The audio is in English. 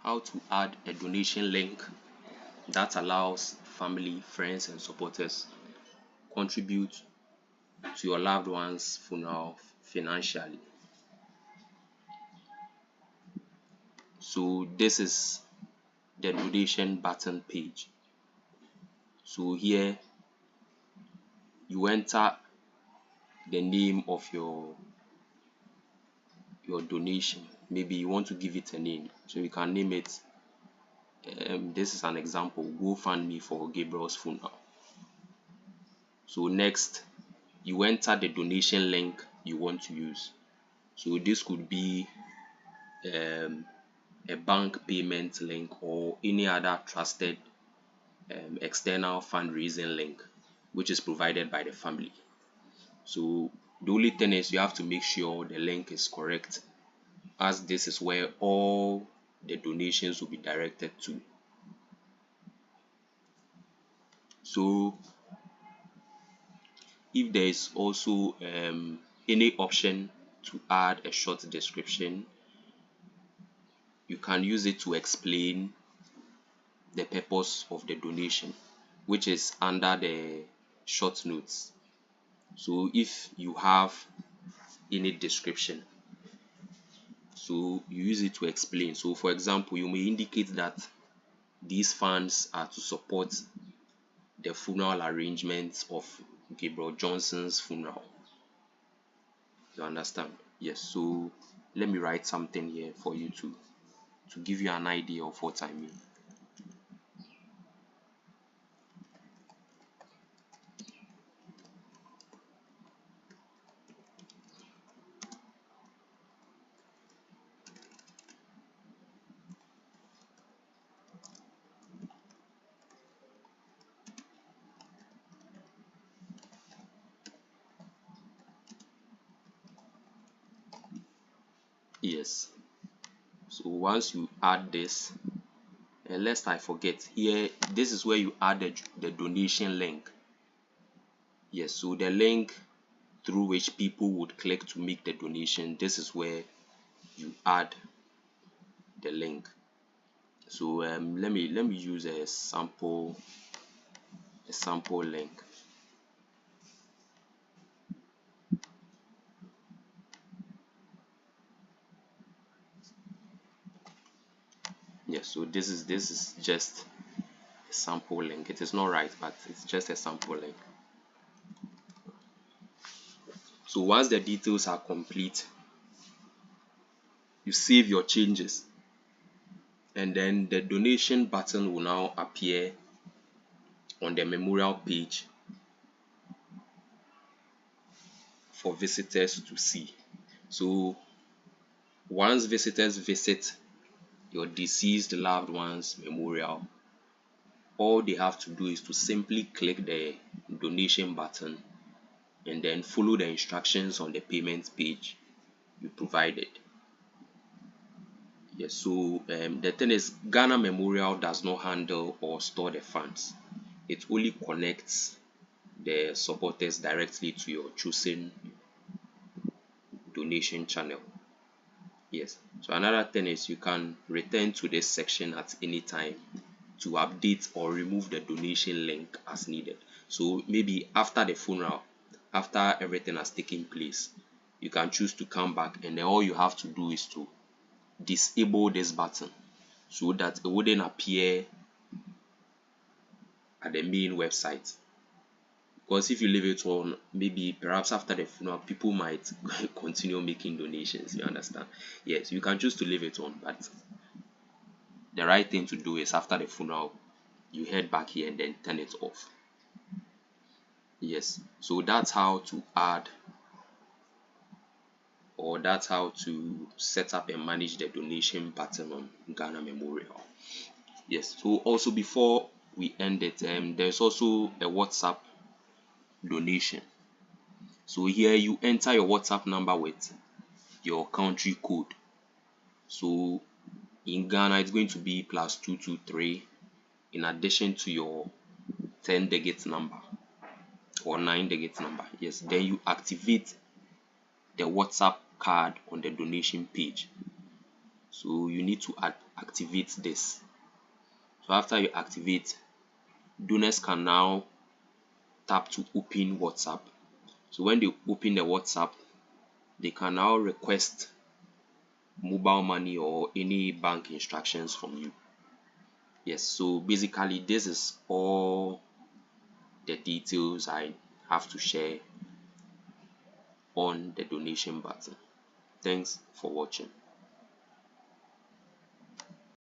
how to add a donation link that allows family, friends, and supporters contribute to your loved one's funeral financially. So this is the donation button page. So here you enter the name of your donation. Maybe you want to give it a name, so you can name it. This is an example: GoFundMe for Gabriel's funeral. So next, you enter the donation link you want to use. So this could be a bank payment link or any other trusted external fundraising link which is provided by the family. So the only thing is you have to make sure the link is correct, as this is where all the donations will be directed to. So if there is also any option to add a short description, you can use it to explain the purpose of the donation, which is under the short notes. So if you have any description, so you use it to explain. So for example, you may indicate that these funds are to support the funeral arrangements of Gabriel Johnson's funeral. You understand? Yes. So let me write something here for you to give you an idea of what I mean. Yes. So once you add this, and lest I forget, here this is where you add the donation link. Yes, so the link through which people would click to make the donation, this is where you add the link. So let me use a sample link. Yes, so this is just a sample link. It is not right, but it's just a sample link. So once the details are complete, you save your changes, and then the donation button will now appear on the memorial page for visitors to see. So once visitors visit your deceased loved one's memorial, all they have to do is to simply click the donation button and then follow the instructions on the payment page you provided. Yes, so the thing is, Ghana Memorial does not handle or store the funds. It only connects the supporters directly to your chosen donation channel. Yes, so another thing is you can return to this section at any time to update or remove the donation link as needed. So maybe after the funeral, after everything has taken place, you can choose to come back, and then all you have to do is to disable this button so that it wouldn't appear at the main website. Because if you leave it on, maybe perhaps after the funeral, people might continue making donations. You understand? Yes, you can choose to leave it on, but the right thing to do is after the funeral, you head back here and then turn it off. Yes, so that's how to add, or that's how to set up and manage the donation button on Ghana Memorial. Yes, so also before we end it, there's also a WhatsApp donation. So here you enter your WhatsApp number with your country code. So in Ghana, it's going to be +223 in addition to your 10-digit number or 9-digit number. Yes, then you activate the WhatsApp card on the donation page. So you need to activate this. So after you activate, donors can now tap to open WhatsApp. So when they open the WhatsApp, they can now request mobile money or any bank instructions from you. Yes, so basically this is all the details I have to share on the donation button. Thanks for watching.